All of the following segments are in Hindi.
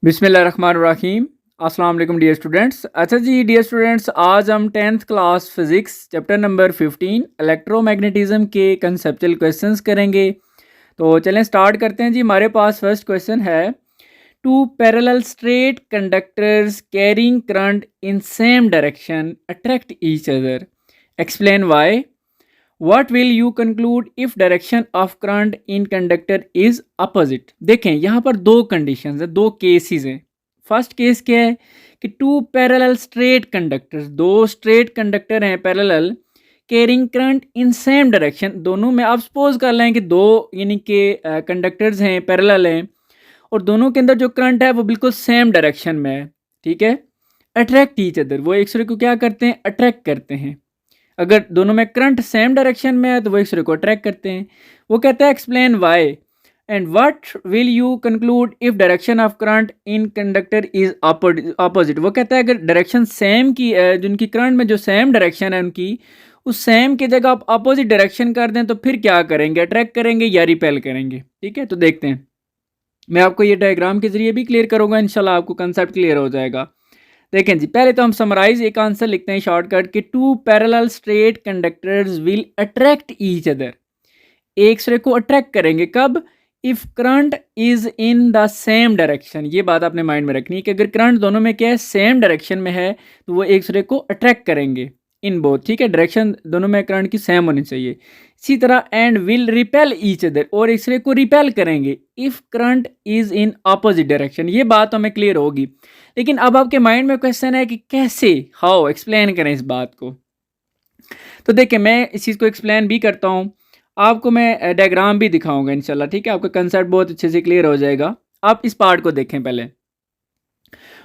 बिस्मिल्लाहिर्रहमानिर्रहीम। अस्सलाम वालेकुम डियर स्टूडेंट्स। अच्छा जी डियर स्टूडेंट्स, आज हम 10th class physics chapter number 15 electromagnetism के कंसेप्चुअल क्वेश्चंस करेंगे। तो चलें स्टार्ट करते हैं जी। हमारे पास फर्स्ट क्वेश्चन है, two parallel straight conductors carrying current in same direction attract each other, explain why. What will you conclude if direction of current in conductor is opposite. देखें यहाँ पर दो कंडीशंस है, दो केसेस हैं। फर्स्ट केस क्या है कि टू पैरेलल स्ट्रेट कंडक्टर्स, दो स्ट्रेट कंडक्टर हैं parallel, carrying current in same direction, दोनों में आप सपोज कर लें कि दो यानी कि कंडक्टर्स हैं, पैरेलल हैं, और दोनों के अंदर जो करंट है वो बिल्कुल सेम डायरेक्शन में है। ठीक है, अट्रैक्ट ईच अदर, वो एक दूसरे को क्या करते हैं, अट्रैक्ट करते हैं। अगर दोनों में करंट सेम डायरेक्शन में है तो वो एक दूसरे को अट्रैक्ट करते हैं। वो कहता है explain why and what will you conclude if direction of current in conductor is opposite. वो कहता है अगर डायरेक्शन सेम की है, जिनकी करंट में जो सेम डायरेक्शन है उनकी, उस सेम की जगह आप अपोजिट डायरेक्शन कर दें तो फिर क्या करेंगे, अट्रैक्ट करेंगे या रिपेल करेंगे। ठीक है, तो देखते हैं। मैं आपको ये डायग्राम के जरिए भी क्लियर करूंगा, इंशाल्लाह आपको कंसेप्ट क्लियर हो जाएगा। देखें जी, पहले तो हम समराइज एक आंसर लिखते हैं शॉर्टकट कि two parallel straight conductors will attract each other, एक दूसरे को अट्रैक्ट करेंगे कब, if current is in the same direction. ये बात आपने माइंड में रखनी है कि अगर करंट दोनों में क्या है, सेम डायरेक्शन में है, तो वो एक दूसरे को अट्रैक्ट करेंगे इन बोथ। ठीक है, डायरेक्शन दोनों में करंट की सेम होनी चाहिए। इसी तरह and will repel each other, और एक दूसरे को रिपेल करेंगे if current is in opposite direction. ये बात हमें क्लियर होगी। लेकिन अब आपके माइंड में क्वेश्चन है कि कैसे, हाउ एक्सप्लेन करें इस बात को। तो देखिए, मैं इस चीज़ को एक्सप्लेन भी करता हूँ, आपको मैं डायग्राम भी दिखाऊंगा इंशाल्लाह। ठीक है, आपका कंसेप्ट बहुत अच्छे से क्लियर हो जाएगा। आप इस पार्ट को देखें पहले।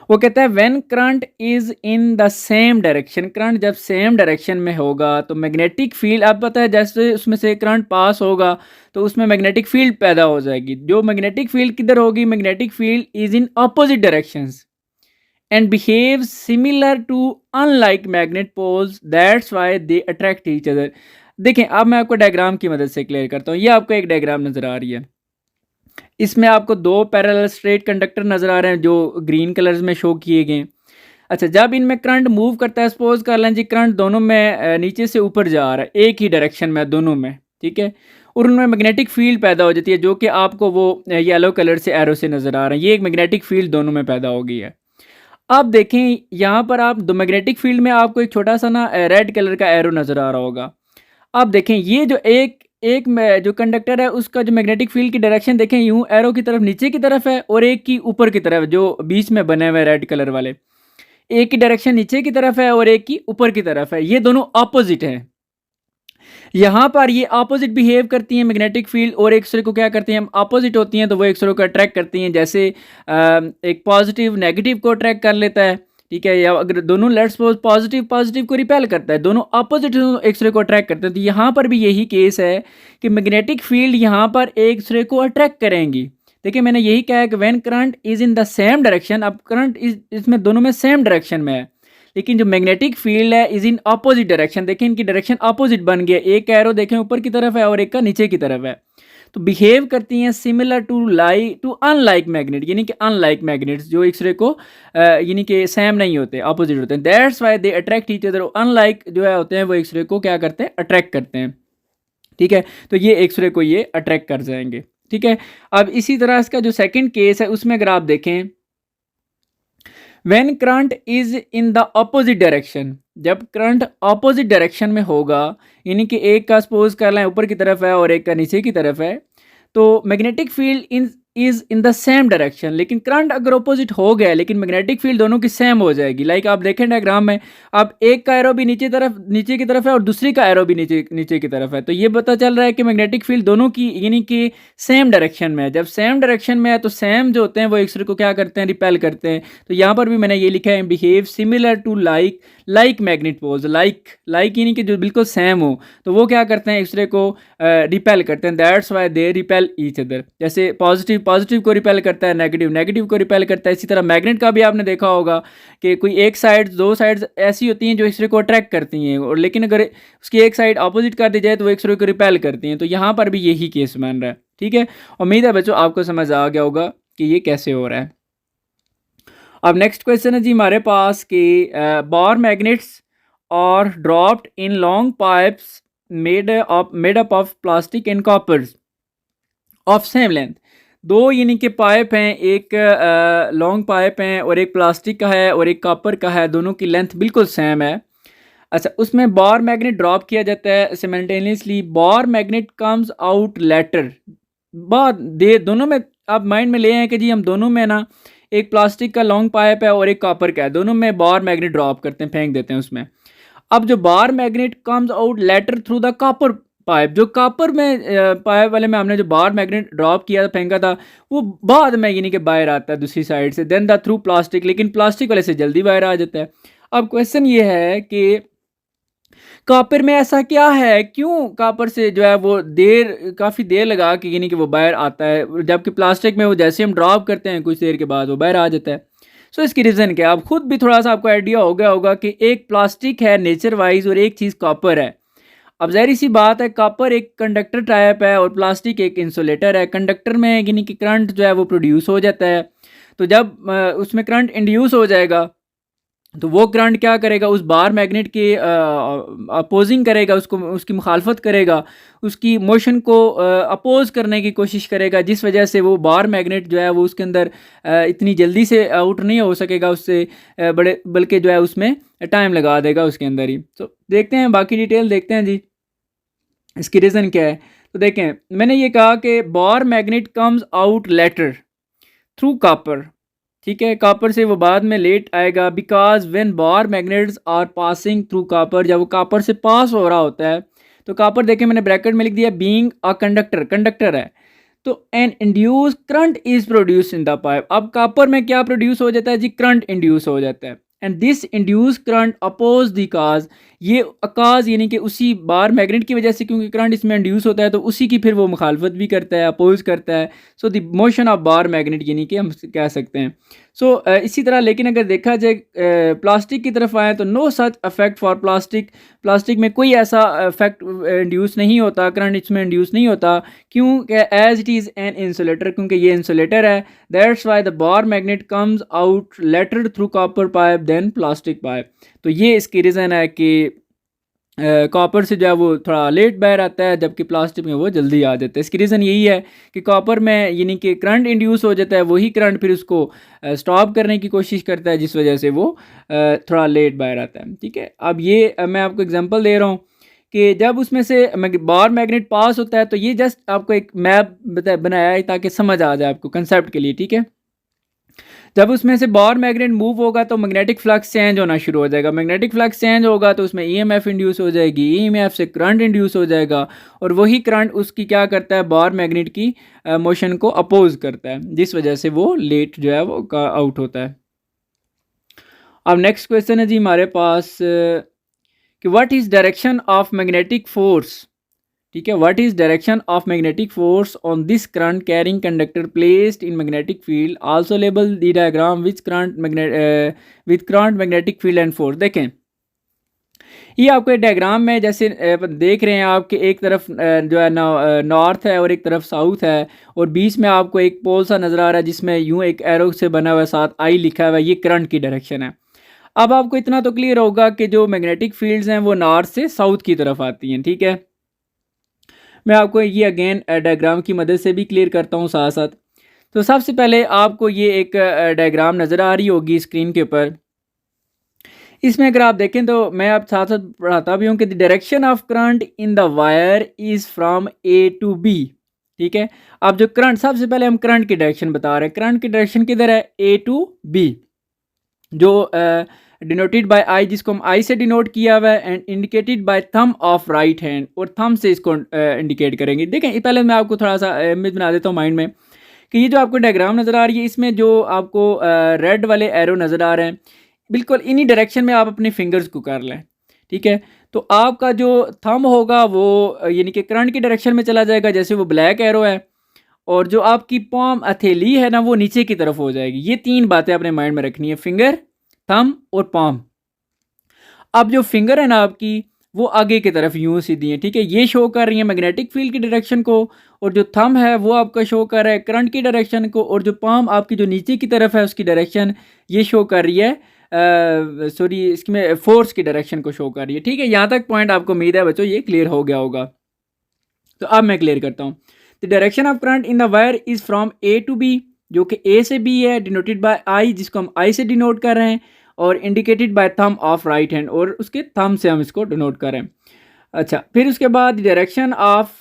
वो कहता है when current is in the same direction, current जब सेम डायरेक्शन में होगा तो मैग्नेटिक फील्ड, आप पता है जैसे उसमें से करंट पास होगा तो उसमें मैग्नेटिक फील्ड पैदा हो जाएगी। जो मैग्नेटिक फील्ड किधर होगी, magnetic field is in opposite directions and behave similar to unlike magnet poles, that's why they attract each other। देखें, अब मैं आपको डायग्राम की मदद से क्लियर करता हूँ। ये आपको एक डायग्राम नज़र आ रही है, इसमें आपको दो पैरेलल स्ट्रेट कंडक्टर नज़र आ रहे हैं जो ग्रीन कलर्स में शो किए गए। अच्छा, जब इनमें करंट मूव करता है, सपोज कर लें जी करंट दोनों में नीचे से ऊपर जा रहा है, एक ही डायरेक्शन में दोनों में। ठीक है, और उनमें मैग्नेटिक फील्ड पैदा हो जाती है, जो कि आपको वो येलो कलर से एरो से नज़र आ रहा है। ये एक मैग्नेटिक फील्ड दोनों में पैदा हो गई है। अब देखें यहाँ पर, आप दो मैग्नेटिक फील्ड में आपको एक छोटा सा ना रेड कलर का एरो नज़र आ रहा होगा। अब देखें ये जो एक एक जो कंडक्टर है उसका जो मैग्नेटिक फील्ड की डायरेक्शन देखें, यूं एरो की तरफ नीचे की तरफ है और एक की ऊपर की तरफ, जो बीच में बने हुए रेड कलर वाले, एक की डायरेक्शन नीचे की तरफ है और एक की ऊपर की तरफ है। ये दोनों अपोजिट हैं। यहाँ पर ये अपोजिट बिहेव करती हैं मैग्नेटिक फील्ड, और एक दूसरे को क्या करती हैं, हम अपोजिट होती हैं तो वो एक दूसरे को अट्रैक्ट करती हैं। जैसे एक पॉजिटिव नेगेटिव को अट्रैक्ट कर लेता है। ठीक है, या अगर दोनों लेट्स सपोज पॉजिटिव पॉजिटिव को रिपेल करता है, दोनों अपोजिट एक दूसरे को अट्रैक्ट करते हैं। तो यहाँ पर भी यही केस है कि मैग्नेटिक फील्ड यहाँ पर एक दूसरे को अट्रैक्ट करेंगी। देखिए, मैंने यही कहा है कि when current is in the same direction, अब करंट इसमें दोनों में सेम डायरेक्शन में है, लेकिन जो मैग्नेटिक फील्ड है इज इन अपोजिट डायरेक्शन। देखें इनकी डायरेक्शन अपोजिट बन गया, एक एरो देखें ऊपर की तरफ है और एक का नीचे की तरफ है। तो बिहेव करती हैं सिमिलर टू अनलाइक मैग्नेट, यानी कि अनलाइक मैग्नेट्स जो एक दूसरे को यानी कि सेम नहीं होते, अपोजिट होते हैं। That's why they attract each other. Unlike जो है होते हैं वो एक दूसरे को क्या करते हैं, अट्रैक्ट करते हैं। ठीक है, तो ये एक दूसरे को ये अट्रैक्ट कर जाएंगे। ठीक है, अब इसी तरह इसका जो सेकंड केस है उसमें अगर आप देखें, when current is in the opposite direction, जब करंट अपोजिट डायरेक्शन में होगा, यानी कि एक का सपोज कर लें ऊपर की तरफ है और एक का नीचे की तरफ है, तो magnetic field is in the same direction. लेकिन करंट अगर अपोजिट हो गया लेकिन मैग्नेटिक फील्ड दोनों की सेम हो जाएगी। लाइक आप देखें डायग्राम में, अब एक का एरो भी नीचे की तरफ है और दूसरी का एरो भी नीचे की तरफ है, तो ये पता चल रहा है कि मैग्नेटिक फील्ड दोनों की यानी कि सेम डायरेक्शन में है। जब सेम डायरेक्शन में है तो सेम जो होते हैं वो एक दूसरे को क्या करते हैं, रिपेल करते हैं। तो यहाँ पर भी मैंने ये लिखा है behave similar to like magnet poles, like यानी कि जो बिल्कुल सेम हो, तो वो क्या करते हैं, एक दूसरे को रिपेल करते हैं। That's why they repel each other. जैसे पॉजिटिव को रिपेल करता है, नेगेटिव को रिपेल करता है। इसी तरह मैग्नेट का भी आपने देखा होगा कि कोई एक साइड, दो साइड्स ऐसी होती हैं जो एक दूसरे को अट्रैक्ट करती हैं, और लेकिन अगर उसकी एक साइड अपोजिट कर दी जाए तो वो एक दूसरे को रिपेल करती हैं। तो यहाँ पर भी यही केस मान रहा है। ठीक है, उम्मीद है बच्चों आपको समझ आ गया होगा कि ये कैसे हो रहा है। अब नेक्स्ट क्वेश्चन है जी हमारे पास कि बार मैग्नेट्स और dropped in long pipes made up of plastic and coppers of same length. दो यानी कि पाइप हैं, एक लॉन्ग पाइप हैं और एक प्लास्टिक का है और एक कॉपर का है, दोनों की लेंथ बिल्कुल सेम है। अच्छा, उसमें बार मैग्नेट ड्रॉप किया जाता है सिमल्टेनियसली, बार मैग्नेट कम्स आउट लेटर। बाद दे दोनों में आप माइंड में ले आए कि जी हम दोनों में ना, एक प्लास्टिक का लॉन्ग पाइप है और एक कॉपर का है, दोनों में बार मैग्नेट ड्रॉप करते हैं, फेंक देते हैं उसमें। अब जो बार magnet comes out later through the copper pipe, जो कॉपर में पाइप वाले में हमने जो बार मैग्नेट ड्रॉप किया था, फेंका था, वो बाद में यानी कि बाहर आता है दूसरी साइड से, देन द थ्रू प्लास्टिक, लेकिन प्लास्टिक वाले से जल्दी बाहर आ जाता है। अब क्वेश्चन ये है कि कॉपर में ऐसा क्या है, क्यों कॉपर से जो है वो काफ़ी देर लगा के यानी कि वो बाहर आता है, जबकि प्लास्टिक में वो जैसे हम ड्रॉप करते हैं कुछ देर के बाद वो बाहर आ जाता है। सो इसकी रीज़न क्या है, आप खुद भी थोड़ा सा आपको आइडिया हो गया होगा कि एक प्लास्टिक है नेचर वाइज और एक चीज़ कॉपर है। अब ज़ाहिर सी बात है, कॉपर एक कंडक्टर टाइप है और प्लास्टिक एक इंसुलेटर है। कंडक्टर में यानी कि करंट जो है वो प्रोड्यूस हो जाता है, तो जब उसमें करंट इंड्यूस हो जाएगा तो वो करंट क्या करेगा, उस बार मैग्नेट के अपोजिंग करेगा, उसको उसकी मुखालफत करेगा, उसकी मोशन को अपोज करने की कोशिश करेगा, जिस वजह से वो बार मैग्नेट जो है वो उसके अंदर इतनी जल्दी से आउट नहीं हो सकेगा उससे, बल्कि जो है उसमें टाइम लगा देगा उसके अंदर ही। तो देखते हैं बाकी डिटेल देखते हैं जी इसकी रीज़न क्या है। तो देखें, मैंने ये कहा कि bar magnet comes out later through copper, ठीक है, कॉपर से वो बाद में लेट आएगा, because when bar magnets are passing through copper, जब वो कॉपर से पास हो रहा होता है तो कॉपर, देखें मैंने ब्रैकेट में लिख दिया, बीइंग अ कंडक्टर, कंडक्टर है, तो an induce current is produce in the pipe. अब कॉपर में क्या प्रोड्यूस हो जाता है जी, करंट इंड्यूस हो जाता है, and this induce current oppose the cause, ये अकाज यानी कि उसी बार मैग्नेट की वजह से, क्योंकि करंट इसमें इंड्यूस होता है तो उसी की फिर वो मुखालफत भी करता है, अपोज करता है। So the motion of bar magnet यानी कि हम कह सकते हैं। सो इसी तरह, लेकिन अगर देखा जाए प्लास्टिक की तरफ आए तो no such effect for plastic, plastic में कोई ऐसा इफेक्ट इंड्यूस नहीं होता, करंट इसमें इंड्यूस नहीं होता, क्योंकि as it is an insulator, क्योंकि ये इंसुलेटर है। That's why the bar magnet comes out later through copper pipe than plastic pipe. तो ये इसकी रीज़न है कि कॉपर से जो है वो थोड़ा लेट बाहर आता है, जबकि प्लास्टिक में वो जल्दी आ जाता है। इसकी रीज़न यही है कि कॉपर में यानी कि करंट इंड्यूस हो जाता है, वही करंट फिर उसको स्टॉप करने की कोशिश करता है, जिस वजह से वो थोड़ा लेट बाहर आता है। ठीक है, अब ये मैं आपको एग्जांपल दे रहा हूँ कि जब उसमें से बार मैग्नेट पास होता है, तो ये जस्ट आपको एक मैप बनाया है ताकि समझ आ जाए आपको कंसेप्ट के लिए। ठीक है, जब उसमें से बार मैग्नेट मूव होगा तो मैग्नेटिक फ्लक्स चेंज होना शुरू हो जाएगा, मैग्नेटिक फ्लक्स चेंज होगा तो उसमें ईएमएफ इंड्यूस हो जाएगी, ईएमएफ से करंट इंड्यूस हो जाएगा, और वही करंट उसकी क्या करता है, बार मैग्नेट की मोशन को अपोज करता है, जिस वजह से वो लेट जो है वो आउट होता है। अब नेक्स्ट क्वेश्चन है जी हमारे पास कि what is direction of magnetic force. ठीक है, what is direction of magnetic force on this current carrying conductor placed in magnetic field, also label the diagram which current with current magnetic field and force. देखें, ये आपको डायग्राम में जैसे देख रहे हैं आपके एक तरफ जो है ना नॉर्थ है और एक तरफ साउथ है, और बीच में आपको एक पोल सा नज़र आ रहा है जिसमें यूं एक एरो से बना हुआ है, साथ आई लिखा हुआ है, ये करंट की डायरेक्शन है। अब आपको इतना तो क्लियर होगा कि जो मैग्नेटिक फील्ड्स हैं वो नॉर्थ से साउथ की तरफ आती हैं। ठीक है, मैं आपको ये अगेन डायग्राम की मदद से भी क्लियर करता हूँ साथ साथ। तो सबसे पहले आपको ये एक डायग्राम नज़र आ रही होगी स्क्रीन के ऊपर। इसमें अगर आप देखें तो मैं आप साथ साथ पढ़ाता भी हूँ कि the direction of current in the wire is from A to B. ठीक है, अब जो करंट, सबसे पहले हम करंट की डायरेक्शन बता रहे हैं, करंट की डायरेक्शन किधर है, ए टू बी, जो डिनोटेड बाय आई, जिसको हम आई से डिनोट किया हुआ है, and indicated by thumb of right hand, और थंब से इसको इंडिकेट करेंगे। देखें, पहले मैं आपको थोड़ा सा इमेज बना देता हूँ माइंड में कि ये जो आपको डायग्राम नज़र आ रही है, इसमें जो आपको रेड वाले एरो नज़र आ रहे हैं, बिल्कुल इन्हीं डायरेक्शन में आप अपने फिंगर्स को कर लें। ठीक है, तो आपका जो थंब होगा वो यानी कि करंट की डायरेक्शन में चला जाएगा, जैसे वो ब्लैक एरो है, और जो आपकी पॉम हथेली है ना वो नीचे की तरफ हो जाएगी। ये तीन बातें अपने माइंड में रखनी है, फिंगर, थंब और पॉम। अब जो फिंगर है ना आपकी, वो आगे की तरफ यूँ सीधी हैं, ठीक है। ये शो कर रही है मैग्नेटिक फील्ड की डायरेक्शन को, और जो थंब है वो आपका शो कर रहा है करंट की डायरेक्शन को, और जो पाम आपकी जो नीचे की तरफ है उसकी डायरेक्शन ये शो कर रही है सॉरी इसमें फोर्स की डायरेक्शन को शो कर रही है, ठीक है। यहाँ तक पॉइंट आपको उम्मीद है बच्चों ये क्लियर हो गया होगा। तो अब मैं क्लियर करता हूँ। The direction of current in the wire is from A to B, जो कि ए से बी है, डिनोटेड बाय आई, जिसको हम आई से डिनोट कर रहे हैं, और indicated by thumb of right hand, और उसके थंब से हम इसको डिनोट कर रहे हैं। अच्छा, फिर उसके बाद direction of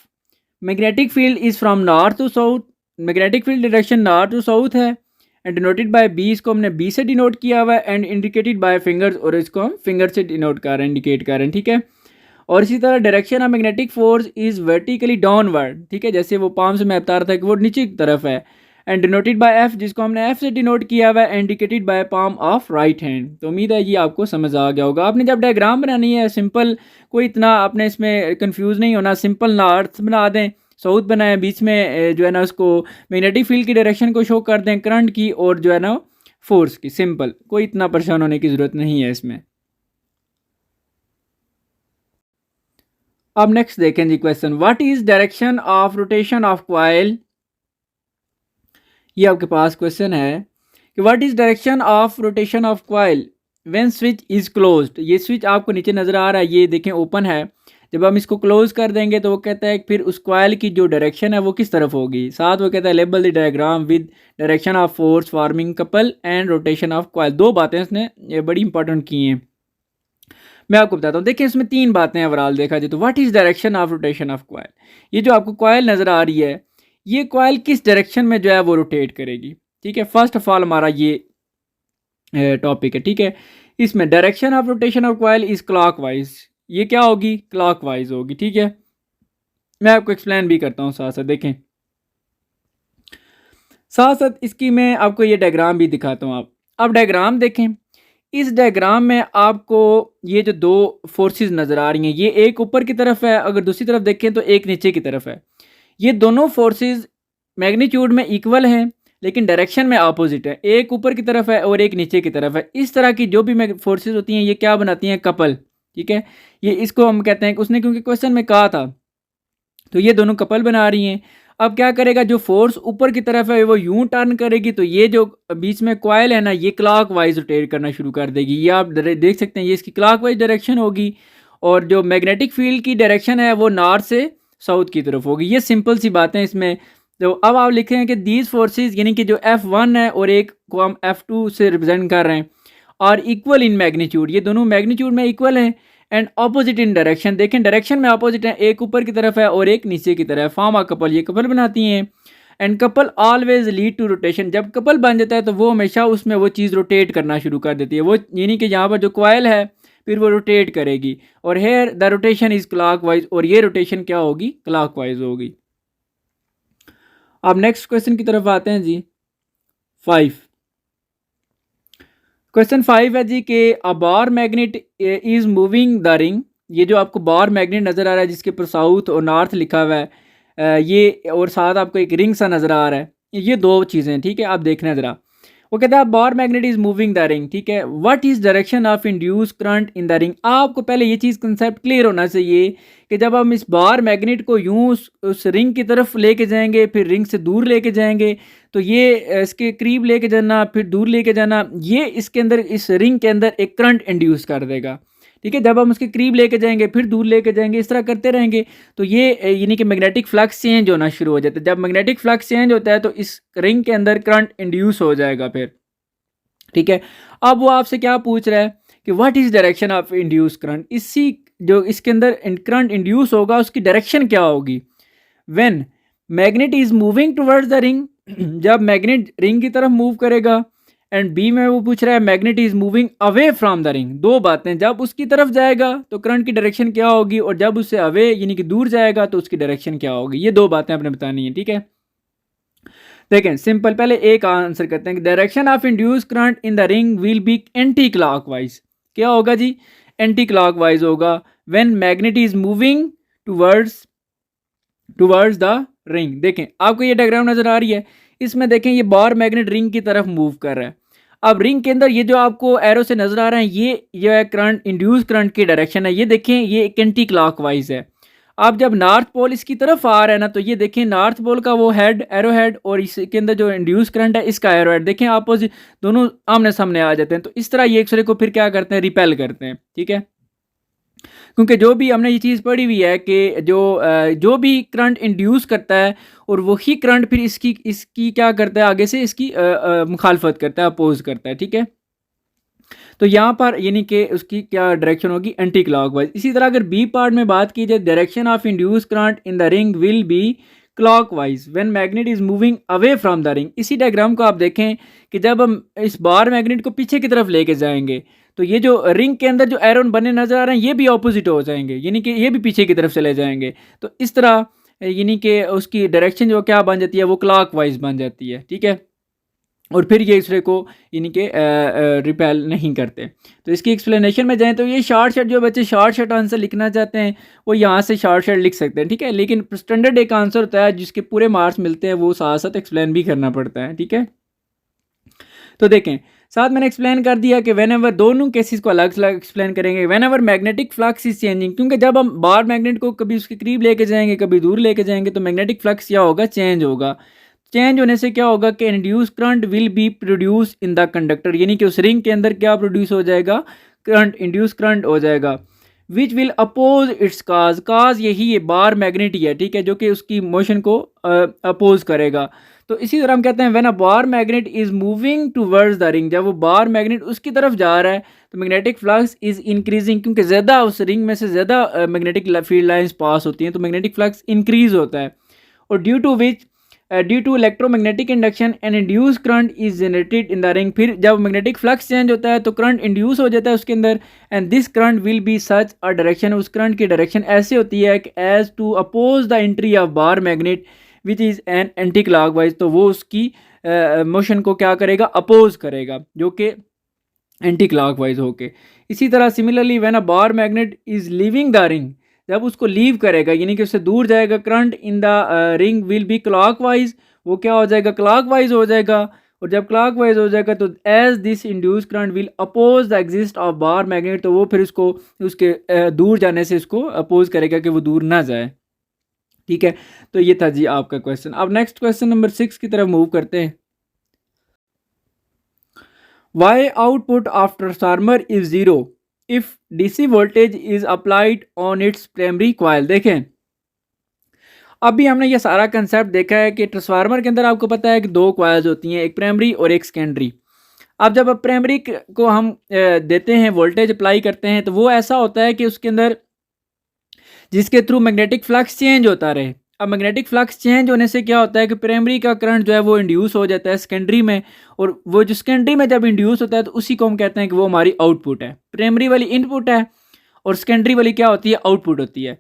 magnetic field is from north to south, magnetic field direction north to south है, एंड डिनोटेड बाय बी, इसको हमने बी से डिनोट किया हुआ है, एंड इंडिकेटेड बाय फिंगर्स, और इसको हम फिंगर से डिनोट कर रहे हैं, इंडिकेट कर रहे हैं, ठीक है। और इसी तरह direction of magnetic force is vertically downward, ठीक है, जैसे वो पाम से मैं बता रहा था कि वो नीचे की तरफ है, एंड डिनोटेड बाय एफ, जिसको हमने एफ से डिनोट किया हुआ है, indicated by palm of right hand. तो उम्मीद है ये आपको समझ आ गया होगा। आपने जब डायग्राम बनानी है सिंपल, कोई इतना आपने इसमें कंफ्यूज नहीं होना, सिंपल नॉर्थ बना दें, साउथ बनाए, बीच में जो है ना उसको मैग्नेटिक फील्ड की डायरेक्शन को शो कर दें, करंट की और जो है ना फोर्स की, सिंपल, कोई इतना परेशान होने की ज़रूरत नहीं है इसमें। अब नेक्स्ट देखें जी question, what is direction of rotation of coil. ये आपके पास क्वेश्चन है कि what is direction of rotation of coil when switch is closed. ये स्विच आपको नीचे नजर आ रहा है, ये देखें ओपन है, जब हम इसको क्लोज कर देंगे तो वो कहता है फिर उस कॉइल की जो डायरेक्शन है वो किस तरफ होगी। साथ वो कहता है label the diagram with direction of force forming couple and rotation of coil. दो बातें इसने ये बड़ी इंपॉर्टेंट की हैं, मैं आपको बताता हूँ। देखिए इसमें तीन बातें ओवरऑल देखा जाए तो, what is direction of rotation of coil, ये जो आपको कॉइल नजर आ रही है ये कॉइल किस डायरेक्शन में जो है वो रोटेट करेगी, ठीक है। फर्स्ट ऑफ ऑल हमारा ये टॉपिक है, ठीक है। इसमें direction of rotation of coil is clockwise, ये क्या होगी, क्लॉकवाइज होगी, ठीक है। मैं आपको एक्सप्लेन भी करता हूँ साथ साथ, देखें साथ साथ इसकी मैं आपको ये डायग्राम भी दिखाता हूँ। आप अब डायग्राम देखें, इस डायग्राम में आपको ये जो दो फोर्सेस नज़र आ रही हैं, ये एक ऊपर की तरफ है, अगर दूसरी तरफ देखें तो एक नीचे की तरफ है। ये दोनों फोर्सेस मैग्नीट्यूड में इक्वल हैं लेकिन डायरेक्शन में अपोजिट है, एक ऊपर की तरफ है और एक नीचे की तरफ है। इस तरह की जो भी फोर्सेस होती हैं ये क्या बनाती हैं, कपल, ठीक है। ये इसको हम कहते हैं, उसने क्योंकि क्वेश्चन में कहा था, तो ये दोनों कपल बना रही हैं। अब क्या करेगा, जो फोर्स ऊपर की तरफ है वो यूं टर्न करेगी, तो ये जो बीच में कॉइल है ना ये क्लॉक वाइज रोटेट करना शुरू कर देगी। ये आप देख सकते हैं, ये इसकी क्लॉक वाइज डायरेक्शन होगी, और जो मैग्नेटिक फील्ड की डायरेक्शन है वो नॉर्थ से साउथ की तरफ होगी। ये सिंपल सी बातें इसमें। तो अब आप लिखे हैं कि दीज फोर्सेज, यानी कि जो F1 है और एक को हम F2 से रिप्रेजेंट कर रहे हैं, और इक्वल इन मैग्नीट्यूड, ये दोनों मैग्नीट्यूड में इक्वल हैं, एंड ऑपोजिट इन डायरेक्शन, देखें डायरेक्शन में ऑपोजिट है, एक ऊपर की तरफ है और एक नीचे की तरफ, फॉर्म आ कपल, ये कपल बनाती हैं। And couple always lead to rotation, जब कपल बन जाता है तो वो हमेशा उसमें वो चीज़ रोटेट करना शुरू कर देती है, वो यानी कि यहाँ पर जो कॉइल है फिर वो रोटेट करेगी, और here the rotation is clockwise, और ये रोटेशन क्या होगी, क्लॉकवाइज होगी। अब नेक्स्ट क्वेश्चन की तरफ आते हैं जी, 5। क्वेश्चन 5 है जी कि a bar magnet is moving the ring. ये जो आपको बार मैग्नेट नज़र आ रहा है जिसके ऊपर साउथ और नॉर्थ लिखा हुआ है, ये और साथ आपको एक रिंग सा नज़र आ रहा है, ये दो चीज़ें, ठीक है। आप देखना ज़रा, वो कहता है बार magnet is moving the ring, ठीक है। What is direction of induce current in the ring. आपको पहले ये चीज़ कंसेप्ट क्लियर होना चाहिए कि जब हम इस बार मैग्नेट को यूं उस रिंग की तरफ लेके जाएंगे, फिर रिंग से दूर लेके जाएंगे, तो ये इसके करीब लेके जाना फिर दूर लेके जाना, ये इसके अंदर इस रिंग के अंदर एक करंट इंड्यूस कर देगा, ठीक है। जब हम उसके करीब लेके जाएंगे फिर दूर लेके जाएंगे, इस तरह करते रहेंगे, तो ये यानी कि मैग्नेटिक फ्लक्स चेंज होना शुरू हो जाता है। जब मैग्नेटिक फ्लक्स चेंज होता है तो इस रिंग के अंदर करंट इंड्यूस हो जाएगा फिर, ठीक है। अब वो आपसे क्या पूछ रहा है कि what is direction of induce current, इसी जो इसके अंदर करंट इंड्यूस होगा उसकी डायरेक्शन क्या होगी। When magnet is moving towards the ring, जब मैग्नेट रिंग की तरफ मूव करेगा, एंड बी में वो पूछ रहा है magnet is moving away from the ring. दो बातें, जब उसकी तरफ जाएगा तो करंट की डायरेक्शन क्या होगी, और जब उससे अवे यानी कि दूर जाएगा तो उसकी डायरेक्शन क्या होगी। ये दो बातें आपने बतानी है, ठीक है। देखें सिंपल, पहले एक आंसर करते हैं, direction of induce current in the ring will be anti clockwise. क्या होगा जी, एंटी क्लॉकवाइज होगा। When magnet is moving towards the ring. देखें आपको ये डायग्राम नजर आ रही है, इसमें देखें ये बार मैग्नेट रिंग की तरफ मूव कर रहा है। अब रिंग के अंदर ये जो आपको एरो से नज़र आ रहा है, ये है करंट, इंड्यूस करंट की डायरेक्शन है। ये देखें, ये एक एंटी क्लॉकवाइज है। अब जब नॉर्थ पोल इसकी तरफ आ रहा है ना, तो ये देखें नॉर्थ पोल का वो हेड, एरो हेड, और इसके अंदर जो इंड्यूस करंट है इसका एरो हेड, देखें अपोजिट, दोनों आमने सामने आ जाते हैं। तो इस तरह ये एक दूसरे को फिर क्या करते हैं, रिपेल करते हैं। ठीक है, क्योंकि जो भी हमने ये चीज़ पढ़ी हुई है कि जो भी करंट इंड्यूस करता है और वही करंट फिर इसकी क्या करता है, आगे से इसकी मुखालफत करता है, अपोज करता है। ठीक है, तो यहाँ पर यानी कि उसकी क्या डायरेक्शन होगी, एंटी क्लॉकवाइज। इसी तरह अगर बी पार्ट में बात की जाए, direction of induce current in the ring will be clockwise when magnet is moving away from the ring. इसी डायग्राम को आप देखें कि जब हम इस बार मैग्नेट को पीछे की तरफ लेके जाएंगे, तो ये जो रिंग के अंदर जो एरोन बने नजर आ रहे हैं, ये भी ऑपोजिट हो जाएंगे, यानी कि ये भी पीछे की तरफ चले जाएंगे। तो इस तरह यानी कि उसकी डायरेक्शन जो क्या बन जाती है, वो क्लॉकवाइज बन जाती है। ठीक है, और फिर ये दूसरे को यानी कि रिपेल नहीं करते। तो इसकी एक्सप्लेनेशन में जाएं तो ये शॉर्ट शॉर्ट, जो बच्चे शॉर्ट शॉर्ट आंसर लिखना चाहते हैं वो यहाँ से शॉर्ट शॉर्ट लिख सकते हैं। ठीक है, लेकिन स्टैंडर्ड एक आंसर होता है जिसके पूरे मार्क्स मिलते हैं, वो साथ साथ एक्सप्लेन भी करना पड़ता है। ठीक है, तो देखें, साथ मैंने एक्सप्लेन कर दिया कि वेन एवर, दोनों केसेस को अलग अलग एक्सप्लेन करेंगे। When ever magnetic flux is changing, क्योंकि जब हम बार मैग्नेट को कभी उसके करीब लेके जाएंगे, कभी दूर लेके जाएंगे, तो मैग्नेटिक फ्लक्स क्या होगा, चेंज होगा। चेंज होने से क्या होगा कि induce current will B produce in the conductor, यानी कि उस रिंग के अंदर क्या प्रोड्यूस हो जाएगा, करंट, इंड्यूस करंट हो जाएगा। विच विल अपोज इट्स काज, काज यही ये बार मैग्नेट ही है। ठीक है, जो कि उसकी मोशन को अपोज करेगा। तो इसी तरह हम कहते हैं when a bar magnet is moving towards the ring, जब वो बार मैग्नेट उसकी तरफ जा रहा है तो मैग्नेटिक फ्लक्स इज इंक्रीजिंग, क्योंकि ज़्यादा उस रिंग में से ज़्यादा मैग्नेटिक फील्ड लाइंस पास होती हैं, तो मैग्नेटिक फ्लक्स इंक्रीज होता है। और due to electromagnetic induction and induce current is generated in the ring, फिर जब मैग्नेटिक फ्लक्स चेंज होता है तो करंट इंड्यूस हो जाता है उसके अंदर। And this current will be such a direction, उस करंट की डायरेक्शन ऐसे होती है कि as to oppose the entry of bar magnet which is an anticlockwise, तो वो उसकी मोशन को क्या करेगा, अपोज करेगा, जो कि एंटी क्लॉकवाइज होके। इसी तरह similarly when a bar magnet is leaving the ring, जब उसको लीव करेगा यानी कि उससे दूर जाएगा, current in the ring will be clockwise, वो क्या हो जाएगा, क्लॉकवाइज हो जाएगा। और जब क्लॉकवाइज हो जाएगा तो as this induce current will oppose the exist of bar magnet, तो वो फिर उसको उसके दूर जाने से इसको अपोज करेगा कि वो दूर ना जाए। ठीक है, तो ये था जी आपका क्वेश्चन। अब नेक्स्ट क्वेश्चन नंबर 6 की तरफ मूव करते हैं। Why output of transformer is zero if DC voltage is applied on its primary coil. देखें, अभी हमने ये सारा कंसेप्ट देखा है कि ट्रांसफार्मर के अंदर आपको पता है कि दो कॉइल्स होती हैं, एक प्राइमरी और एक सेकेंडरी। अब जब प्राइमरी को हम देते हैं, वोल्टेज अप्लाई करते हैं, तो वो ऐसा होता है कि उसके अंदर जिसके थ्रू मैग्नेटिक फ्लक्स चेंज होता रहे। अब मैग्नेटिक फ्लक्स चेंज होने से क्या होता है कि प्राइमरी का करंट जो है वो इंड्यूस हो जाता है सेकेंडरी में, और वो जो सेकेंडरी में जब इंड्यूस होता है तो उसी को हम कहते हैं कि वो हमारी आउटपुट है। प्राइमरी वाली इनपुट है और सेकेंडरी वाली क्या होती है, आउटपुट होती है।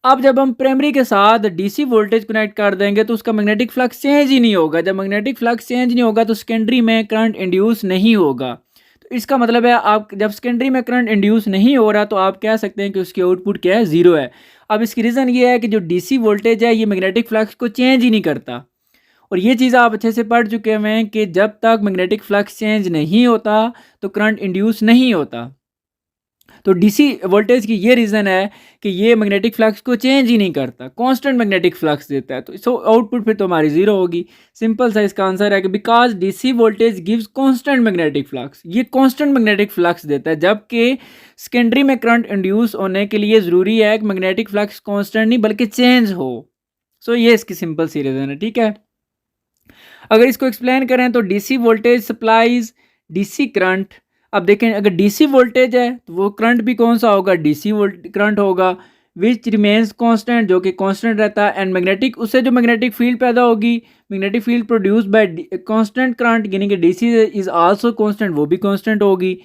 अब जब हम प्राइमरी के साथ डीसी वोल्टेज कनेक्ट कर देंगे तो उसका मैग्नेटिक फ्लक्स चेंज ही नहीं होगा। जब मैग्नेटिक फ्लक्स चेंज नहीं होगा तो सेकेंडरी में करंट इंड्यूस नहीं होगा। तो इसका मतलब है, आप जब सेकेंडरी में करंट इंड्यूस नहीं हो रहा तो आप कह सकते हैं कि उसकी आउटपुट क्या है, ज़ीरो है। अब इसकी रीज़न ये है कि जो डीसी वोल्टेज है ये मैग्नेटिक फ्लक्स को चेंज ही नहीं करता। और ये चीज़ आप अच्छे से पढ़ चुके हैं कि जब तक मैग्नेटिक फ्लक्स चेंज नहीं होता तो करंट इंड्यूस नहीं होता। तो डीसी वोल्टेज की ये रीज़न है कि ये मैग्नेटिक फ्लक्स को चेंज ही नहीं करता, कांस्टेंट मैग्नेटिक फ्लक्स देता है। तो सो आउटपुट फिर तो हमारी ज़ीरो होगी। सिंपल सा इसका आंसर है कि because DC voltage gives constant magnetic flux, ये कांस्टेंट मैग्नेटिक फ्लक्स देता है, जबकि सेकेंडरी में करंट इंड्यूस होने के लिए ज़रूरी है कि मैग्नेटिक फ्लक्स कांस्टेंट नहीं बल्कि चेंज हो। सो ये इसकी सिंपल सी रीज़न है। ठीक है, अगर इसको एक्सप्लेन करें तो DC voltage supplies DC current. अब देखें, अगर डीसी वोल्टेज है तो वो करंट भी कौन सा होगा, डीसी करंट होगा, विच रिमेन्स कांस्टेंट, जो कि कांस्टेंट रहता है। एंड मैग्नेटिक, उससे जो मैग्नेटिक फील्ड पैदा होगी, magnetic field produce by constant current, यानी कि डीसी इज आल्सो कांस्टेंट, वो भी कांस्टेंट होगी।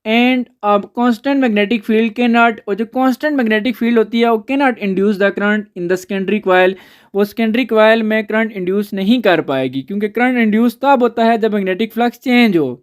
एंड अब कांस्टेंट मैग्नेटिक फील्ड के नॉट, और जो कांस्टेंट मैग्नेटिक फील्ड होती है वो के not induce the current in the secondary coil, वो सेकेंडरी कॉइल में करंट इंड्यूस नहीं कर पाएगी, क्योंकि करंट इंड्यूस तब होता है जब मैग्नेटिक फ्लक्स चेंज हो,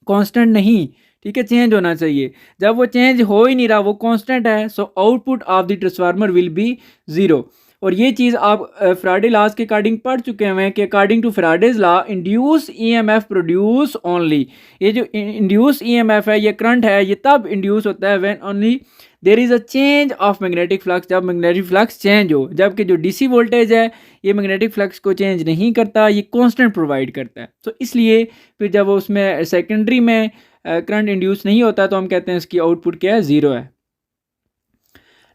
कांस्टेंट नहीं। ठीक है, चेंज होना चाहिए। जब वो चेंज हो ही नहीं रहा, वो कांस्टेंट है, so output of the transformer will be zero. और ये चीज़ आप फैराडे लॉज के अकॉर्डिंग पढ़ चुके हैं कि according to Faraday's law induce EMF produce only, ये जो इंड्यूस ईएमएफ है ये करंट है ये तब इंड्यूस होता है when only there is a change of magnetic flux, जब मैग्नेटिक फ्लक्स चेंज हो, जबकि जो डीसी वोल्टेज है ये मैग्नेटिक फ्लक्स को चेंज नहीं करता, ये कांस्टेंट प्रोवाइड करता है। तो इसलिए फिर जब उसमें सेकेंडरी में करंट इंड्यूस नहीं होता तो हम कहते हैं इसकी आउटपुट क्या है, ज़ीरो है।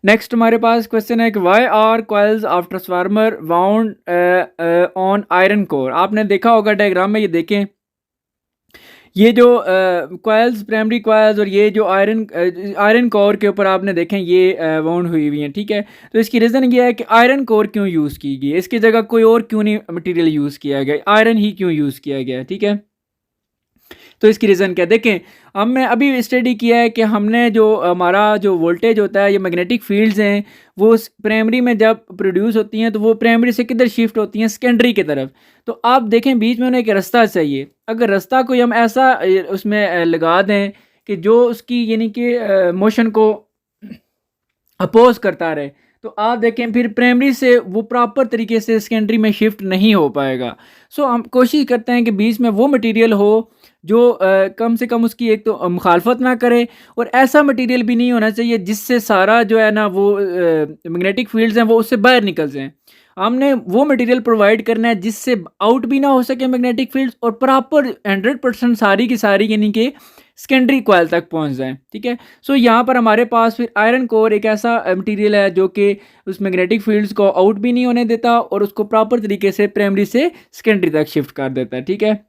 नेक्स्ट हमारे पास क्वेश्चन है कि why are coils of transformer wound on iron core. आपने देखा होगा डायग्राम में, ये देखें ये जो कॉइल्स प्राइमरी कॉइल्स और ये जो आयरन कोर के ऊपर आपने देखें ये वाउंड हुई हुई हैं, ठीक है। तो इसकी रीज़न ये है कि आयरन कोर क्यों यूज़ की गई, इसकी जगह कोई और क्यों नहीं मटेरियल यूज़ किया गया, आयरन ही क्यों यूज़ किया गया, ठीक है। तो इसकी रीज़न क्या देखें, हमने अभी स्टडी किया है कि हमने जो हमारा जो वोल्टेज होता है, ये मैग्नेटिक फील्ड्स हैं वो प्राइमरी में जब प्रोड्यूस होती हैं तो वो प्राइमरी से किधर शिफ्ट होती हैं, सेकेंडरी की तरफ। तो आप देखें बीच में उन्हें एक रास्ता चाहिए, अगर रास्ता कोई हम ऐसा उसमें लगा दें कि जो उसकी यानी कि मोशन को अपोज करता रहे, तो आप देखें फिर प्राइमरी से वो प्रॉपर तरीके से सेकेंडरी में शिफ्ट नहीं हो पाएगा। सो हम कोशिश करते हैं कि बीच में वो मटेरियल हो जो कम से कम उसकी एक तो मुखालफत ना करे, और ऐसा मटेरियल भी नहीं होना चाहिए जिससे सारा जो है ना वो मैग्नेटिक फील्ड्स हैं वो उससे बाहर निकल जाएं। हमने वो मटेरियल प्रोवाइड करना है जिससे आउट भी ना हो सके मैग्नेटिक फील्ड्स और प्रॉपर 100% सारी की सारी यानी कि सेकेंडरी कॉइल तक पहुंच जाएं, ठीक है। सो यहाँ पर हमारे पास फिर आयरन कोर एक ऐसा मटेरियल है जो कि उस मैग्नेटिक फील्ड्स को आउट भी नहीं होने देता और उसको प्रॉपर तरीके से प्राइमरी से सेकेंडरी तक शिफ्ट कर देता है, ठीक है।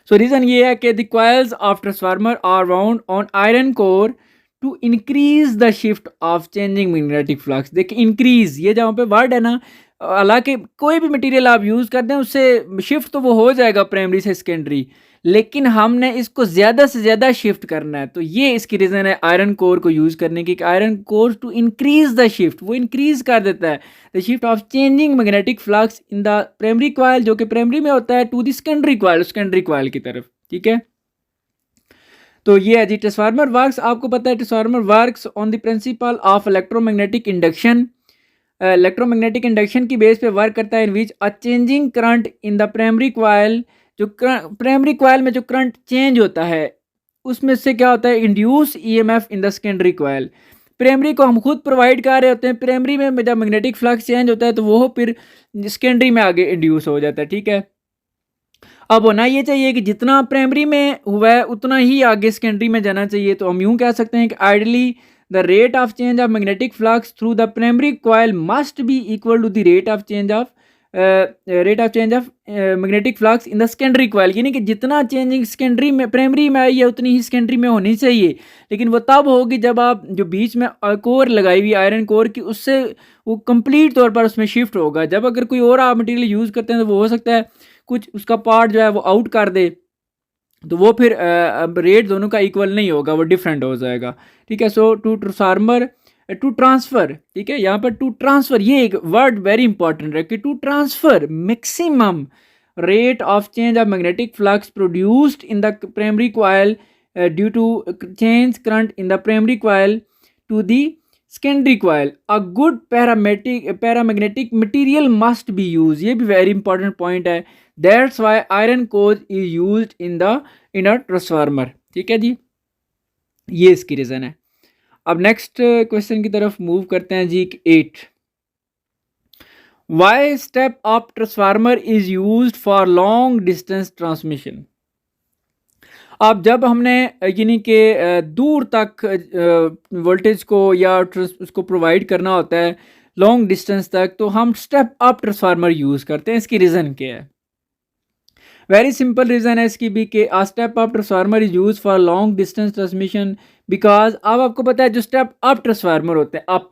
सो रीज़न ये है कि the coils of transformer are wound on iron core to increase the shift of changing magnetic flux. देखिए इंक्रीज ये जहाँ पे वर्ड है ना, हालांकि कोई भी मटेरियल आप यूज़ कर दें उससे शिफ्ट तो वो हो जाएगा प्राइमरी से सेकेंडरी, लेकिन हमने इसको ज़्यादा से ज़्यादा शिफ्ट करना है। तो ये इसकी रीज़न है आयरन कोर को यूज़ करने की, iron core to increase the shift, वो इंक्रीज कर देता है the shift of changing magnetic flux in the primary coil, जो कि प्राइमरी में होता है, to the secondary coil, secondary coil की तरफ, ठीक है। तो ये है जी ट्रांसफार्मर वर्क्स, आपको पता है transformer works on the principle of electromagnetic induction. Electromagnetic induction की बेस पे वर्क करता है, in which a changing current in the primary coil, जो प्राइमरी कॉइल में जो करंट चेंज होता है उसमें से क्या होता है, induce EMF in the secondary coil. Primary को हम खुद प्रोवाइड कर रहे होते हैं, प्राइमरी में जब मैग्नेटिक फ्लक्स चेंज होता है तो वो फिर सेकेंडरी में आगे इंड्यूस हो जाता है, ठीक है। अब होना ये चाहिए कि जितना प्राइमरी में हुआ है उतना ही आगे सेकेंडरी में जाना चाहिए। तो हम यूँ कह सकते हैं कि ideally the rate of change of magnetic flux through the primary coil must be equal to the rate of change of magnetic flux in the secondary coil, यानी कि जितना चेंजिंग सेकेंडरी में प्राइमरी में आई है उतनी ही सेकेंडरी में होनी चाहिए, लेकिन वो तब होगी जब आप जो बीच में कोर लगाई हुई आयरन कोर की उससे वो कंप्लीट तौर पर उसमें शिफ्ट होगा। जब अगर कोई और आप मटेरियल यूज़ करते हैं तो वो हो सकता है कुछ उसका पार्ट जो है वो आउट कर दे, तो वो फिर रेट दोनों का इक्वल नहीं होगा, वो डिफरेंट हो जाएगा, ठीक है। सो टू ट्रांसफार्मर टू ट्रांसफ़र, ठीक है, यहाँ पर टू ट्रांसफ़र ये एक वर्ड वेरी इंपॉर्टेंट है कि to transfer maximum rate of change of magnetic flux produced in the primary coil due to change current in the primary coil to the secondary coil, a good paramagnetic material must be use, ये भी वेरी इंपॉर्टेंट पॉइंट है। That's why iron core is used in a transformer, ठीक है जी, ये इसकी रीज़न है। अब नेक्स्ट क्वेश्चन की तरफ मूव करते हैं जी। 8 why step up transformer is used for long distance transmission. अब जब हमने यानी कि दूर तक वोल्टेज को या उसको प्रोवाइड करना होता है लॉन्ग डिस्टेंस तक, तो हम स्टेप अप ट्रांसफार्मर यूज़ करते हैं। इसकी रीज़न क्या है? वेरी सिंपल रीज़न है इसकी भी कि ah step up transformer is use for long distance transmission because अब आपको पता है जो स्टेप अप ट्रांसफार्मर होते हैं अप,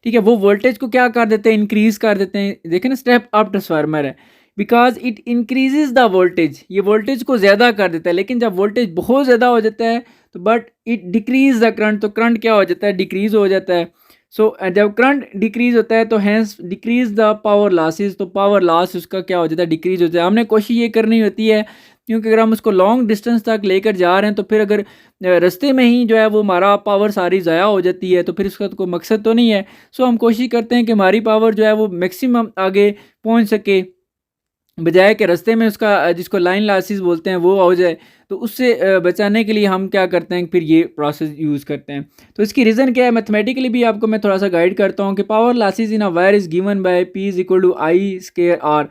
ठीक है, वो वोल्टेज को क्या कर देते हैं, इंक्रीज़ कर देते हैं। देखें ना, स्टेप अप ट्रांसफार्मर है because it increases the voltage, ये वोल्टेज को ज़्यादा कर देता है। लेकिन जब वोल्टेज बहुत ज़्यादा हो जाता है तो but it decrease the current, तो करंट क्या हो जाता है, डिक्रीज हो जाता है। सो जब करंट डिक्रीज होता है तो hence decrease the power losses, तो पावर लॉस उसका क्या हो जाता है, डिक्रीज हो जाता है। हमने कोशिश ये करनी होती है क्योंकि अगर हम उसको लॉन्ग डिस्टेंस तक लेकर जा रहे हैं तो फिर अगर रास्ते में ही जो है वो हमारा पावर सारी ज़ाया हो जाती है तो फिर उसका तो कोई मकसद तो नहीं है। सो हम कोशिश करते हैं कि हमारी पावर जो है वो मैक्सिमम आगे पहुंच सके, बजाय कि रास्ते में उसका जिसको लाइन लॉसेस बोलते हैं वो हो जाए। तो उससे बचाने के लिए हम क्या करते हैं, फिर ये प्रोसेस यूज़ करते हैं। तो इसकी रीज़न क्या है, मैथमेटिकली भी आपको मैं थोड़ा सा गाइड करता हूँ कि power losses in a wire is given by P is equal to I square R.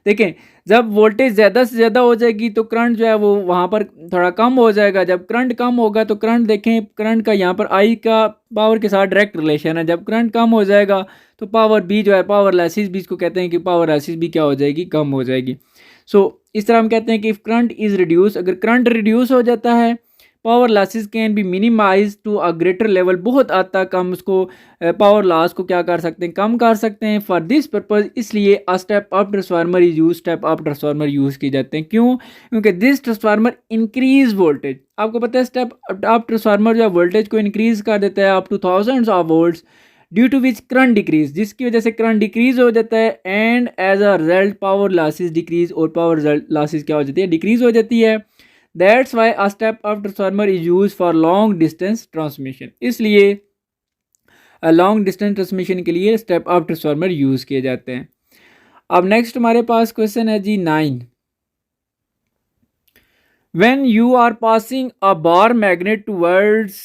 देखें, जब वोल्टेज ज़्यादा से ज़्यादा हो जाएगी तो करंट जो है वो वहाँ पर थोड़ा कम हो जाएगा। जब करंट कम होगा तो करंट देखें, करंट का यहाँ पर आई का पावर के साथ डायरेक्ट रिलेशन है। जब करंट कम हो जाएगा तो पावर बी जो है, पावर लॉसेस भी इसको कहते हैं कि पावर लॉसेस भी क्या हो जाएगी, कम हो जाएगी। इस तरह हम कहते हैं कि इफ़ करंट इज़ रिड्यूस, अगर करंट रिड्यूस हो जाता है, power losses can be minimize to a greater level, बहुत हद तक हम उसको पावर लॉस को क्या कर सकते हैं, कम कर सकते हैं। फॉर दिस पर्पज़, इसलिए अ step up transformer is use, step up transformer use किए जाते हैं। क्यों? क्योंकि दिस ट्रांसफार्मर इंक्रीज वोल्टेज। आपको पता है स्टेप अप ट्रांसफार्मर जो है वोल्टेज को इंक्रीज कर देता है up to thousands of volts, due to which current decrease, जिसकी वजह से करंट डिक्रीज हो जाता है, and as a result power losses decrease, और पावर लॉसेस क्या हो जाती है, डिक्रीज हो जाती है। That's why a step up transformer is use for long distance transmission, इसलिए लॉन्ग डिस्टेंस ट्रांसमिशन के लिए स्टेप अप ट्रांसफार्मर यूज किए जाते हैं। अब नेक्स्ट हमारे पास क्वेश्चन है जी 9। When you are passing a bar magnet towards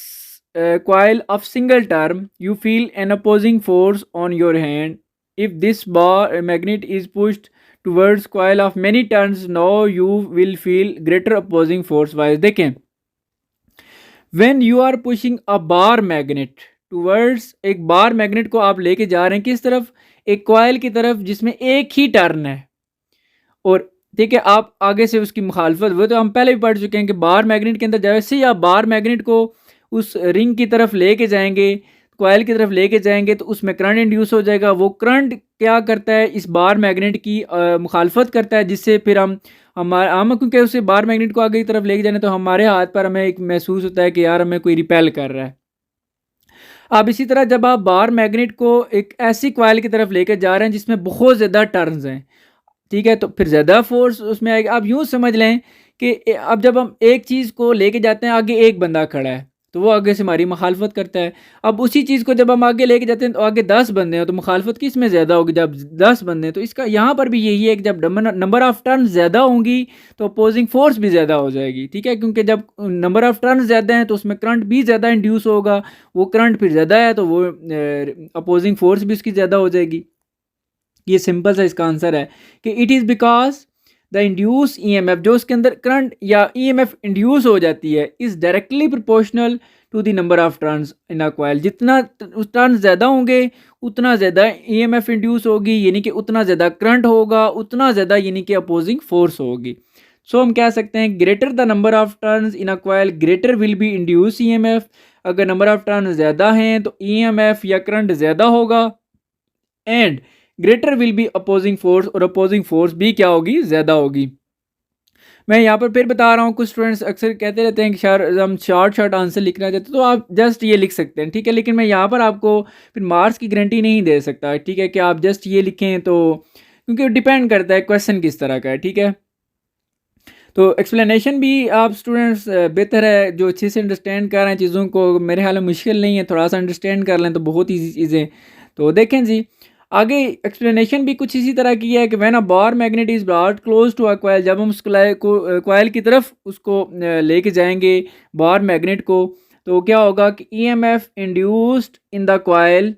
a coil of single term, you feel an opposing force on your hand. If this bar magnet is pushed towards coil of many turns, now you will feel greater opposing force. Wise देखें, when you are pushing a bar magnet towards, एक बार मैग्नेट को आप लेके जा रहे हैं किस तरफ, एक कॉयल की तरफ जिसमें एक ही टर्न है, और ठीक है आप आगे से उसकी मुखालफत, वो तो हम पहले भी पढ़ चुके हैं कि बार मैग्नेट के अंदर जैसे ही आप बार मैग्नेट को उस रिंग की तरफ लेके जाएंगे, कॉयल की तरफ लेके जाएंगे, तो उसमें करंट इंड्यूस हो जाएगा। वो करंट क्या करता है, इस बार मैग्नेट की मुखालफत करता है, जिससे फिर हम क्योंकि उसे बार मैग्नेट को आगे की तरफ लेके जाने तो हमारे हाथ पर हमें एक महसूस होता है कि यार हमें कोई रिपेल कर रहा है। अब इसी तरह जब आप बार मैग्नेट को एक ऐसी कॉयल की तरफ लेकर जा रहे हैं जिसमें बहुत ज़्यादा टर्न्स हैं, ठीक है, तो फिर ज़्यादा फोर्स उसमें आएगा। आप यूँ समझ लें कि अब जब हम एक चीज़ को लेके जाते हैं, आगे एक बंदा खड़ा है तो वो आगे से हमारी मुखालफत करता है। अब उसी चीज़ को जब हम आगे लेके जाते हैं तो आगे 10 बंदे हैं, तो मुखालफत किस में ज़्यादा होगी, जब 10 बंदे हैं। तो इसका यहाँ पर भी यही है कि जब नंबर ऑफ़ टर्न ज़्यादा होंगी तो अपोजिंग फोर्स भी ज़्यादा हो जाएगी, ठीक है, क्योंकि जब नंबर ऑफ़ टर्न ज़्यादा हैं तो उसमें करंट भी ज़्यादा इंड्यूस होगा, वो करंट फिर ज़्यादा है तो वो अपोजिंग फोर्स भी उसकी ज़्यादा हो जाएगी। ये सिंपल सा इसका आंसर है कि it is because the induce EMF, जो उसके अंदर करंट या ईएमएफ इंड्यूस हो जाती है, is directly proportional to the number of turns in a coil. जितना टर्न ज़्यादा होंगे उतना ज़्यादा ईएमएफ इंड्यूस होगी, यानी कि उतना ज़्यादा करंट होगा, उतना ज़्यादा यानी कि अपोजिंग फोर्स होगी। सो हम कह सकते हैं greater the number of turns in a coil greater will be induce EMF. अगर नंबर ऑफ टर्न ज़्यादा हैं तो ईएमएफ या करंट ज़्यादा होगा, and greater will be opposing force, और अपोजिंग फोर्स भी क्या होगी, ज़्यादा होगी। मैं यहाँ पर फिर बता रहा हूँ, कुछ स्टूडेंट्स अक्सर कहते रहते हैं कि सर हम शॉर्ट आंसर लिखना चाहते हैं तो आप जस्ट ये लिख सकते हैं, ठीक है, लेकिन मैं यहाँ पर आपको फिर मार्क्स की गारंटी नहीं दे सकता, ठीक है, कि आप जस्ट ये लिखें, तो क्योंकि डिपेंड करता है क्वेश्चन किस तरह का है, ठीक है। तो एक्सप्लेनेशन भी आप स्टूडेंट्स बेहतर है, जो अच्छे से अंडरस्टैंड कर रहे हैं चीज़ों को, मेरे ख्याल में मुश्किल नहीं है, थोड़ा सा अंडरस्टैंड कर लें तो बहुत ईजी चीज़ें। तो देखें जी, आगे एक्सप्लेनेशन भी कुछ इसी तरह की है कि when a bar magnet is brought close to a coil, जब हम उस कॉइल की तरफ उसको लेके जाएंगे बार मैग्नेट को, तो क्या होगा कि EMF induced in the coil,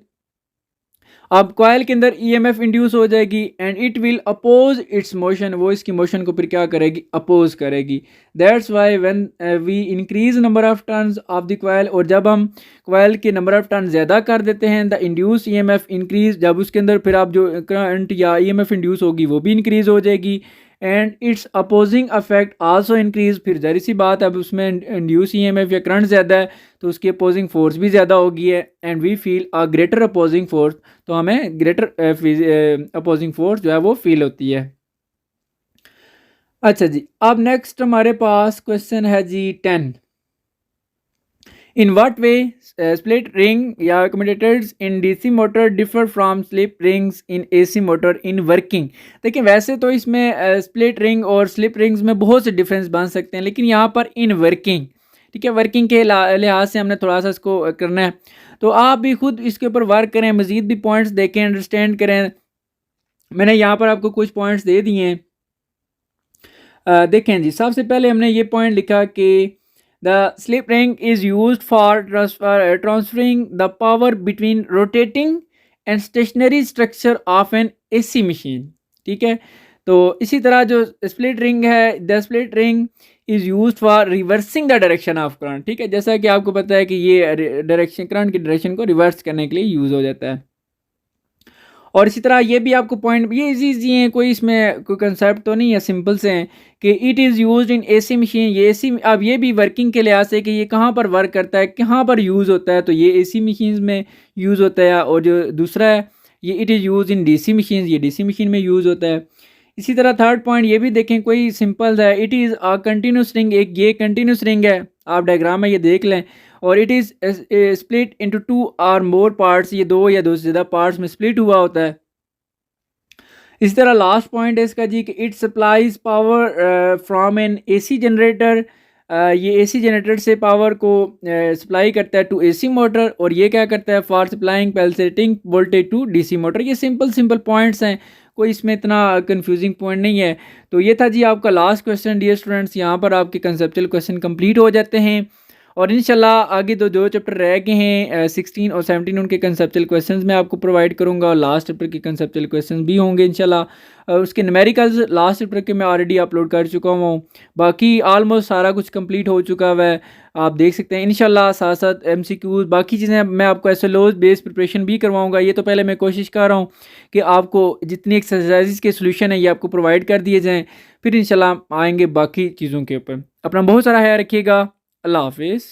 अब कॉइल के अंदर ईएमएफ इंड्यूस हो जाएगी, and it will oppose its motion, वो इसकी मोशन को फिर क्या करेगी, अपोज करेगी। That's why when we increase number of turns of the coil, और जब हम कॉइल के नंबर ऑफ टर्न ज़्यादा कर देते हैं, द इंड्यूस ईएमएफ इंक्रीज, जब उसके अंदर फिर आप जो करंट या ईएमएफ इंड्यूस होगी वो भी इंक्रीज हो जाएगी, and it's opposing affect also increase. फिर जाहिर सी बात है अब उसमें इंड्यूस ईएमएफ या करंट ज़्यादा है तो उसकी अपोजिंग फोर्स भी ज़्यादा होगी है, and we feel a greater opposing force, तो हमें ग्रेटर अपोजिंग फोर्स जो है वो फील होती है। अच्छा जी, अब नेक्स्ट हमारे पास क्वेश्चन है जी 10। In what way split ring या commutators in DC motor differ from slip rings in AC motor in working. देखिए वैसे तो इसमें स्प्लिट रिंग और स्लिप रिंग्स में बहुत से डिफरेंस बन सकते हैं, लेकिन यहाँ पर इन वर्किंग, ठीक है, वर्किंग के लिहाज से हमने थोड़ा सा इसको करना है। तो आप भी खुद इसके ऊपर वर्क करें, मज़ीद भी पॉइंट्स देखें, अंडरस्टैंड करें। मैंने यहाँ पर आपको कुछ पॉइंट्स दे दिए हैं। देखें जी, सबसे पहले हमने ये पॉइंट लिखा कि the slip ring is used for transferring the power between rotating and stationary structure of an AC machine. ठीक है, तो इसी तरह जो स्प्लिट रिंग है, the split ring is used for reversing the direction of current. ठीक है, जैसा कि आपको पता है कि ये डायरेक्शन, करंट की डायरेक्शन को रिवर्स करने के लिए यूज़ हो जाता है। और इसी तरह ये भी आपको पॉइंट, ये इजी हैं, कोई इसमें कोई कंसेप्ट तो नहीं है, सिंपल से हैं कि it is used in AC machine. ये एसी, अब ये भी वर्किंग के लिहाज से कि ये कहाँ पर वर्क करता है, कहाँ पर यूज़ होता है, तो ये एसी मशीन में यूज़ होता है। और जो दूसरा है ये it is use in DC machine, ये डीसी मशीन में यूज़ होता है। इसी तरह थर्ड पॉइंट ये भी देखें, कोई सिंपल है, it is a continuous ring, एक ये कंटिन्यूस रिंग है, आप डायग्राम में ये देख लें। और इट इज़ स्प्लिट इनटू 2 और मोर पार्ट्स, ये 2 या 2 से ज़्यादा पार्ट्स में स्प्लिट हुआ होता है। इसी तरह लास्ट पॉइंट है इसका जी कि it supplies power from N AC generator, ये एसी जनरेटर से पावर को सप्लाई करता है टू एसी मोटर। और ये क्या करता है, for supplying pulsating voltage to DC motor. ये सिंपल पॉइंट्स हैं, कोई इसमें इतना कंफ्यूजिंग पॉइंट नहीं है। तो ये था जी आपका लास्ट क्वेश्चन डियर स्टूडेंट्स। यहाँ पर आपके कंसेप्चुअल क्वेश्चन कंप्लीट हो जाते हैं। और इंशाल्लाह आगे जो चैप्टर रह गए हैं 16 और 17, उनके कंसेप्चुअल क्वेश्चंस मैं आपको प्रोवाइड करूंगा। और लास्ट चैप्टर के कंसेप्चुअल क्वेश्चंस भी होंगे इंशाल्लाह। उसके न्यूमेरिकल्स लास्ट चैप्टर के मैं ऑलरेडी अपलोड कर चुका हूँ। बाकी ऑलमोस्ट सारा कुछ कंप्लीट हो चुका हुआ है, आप देख सकते हैं। इंशाल्लाह साथ साथ MCQs बाकी चीज़ें मैं आपको SLOs बेस्ड प्रिपरेशन भी करवाऊँगा। ये तो पहले मैं कोशिश कर रहा हूँ कि आपको जितनी एक्सरसाइज के सोल्यूशन है ये आपको प्रोवाइड कर दिए जाएँ, फिर इंशाल्लाह आएँगे बाकी चीज़ों के ऊपर। अपना बहुत सारा ख्याल रखिएगा। अल्लाह हाफिज़।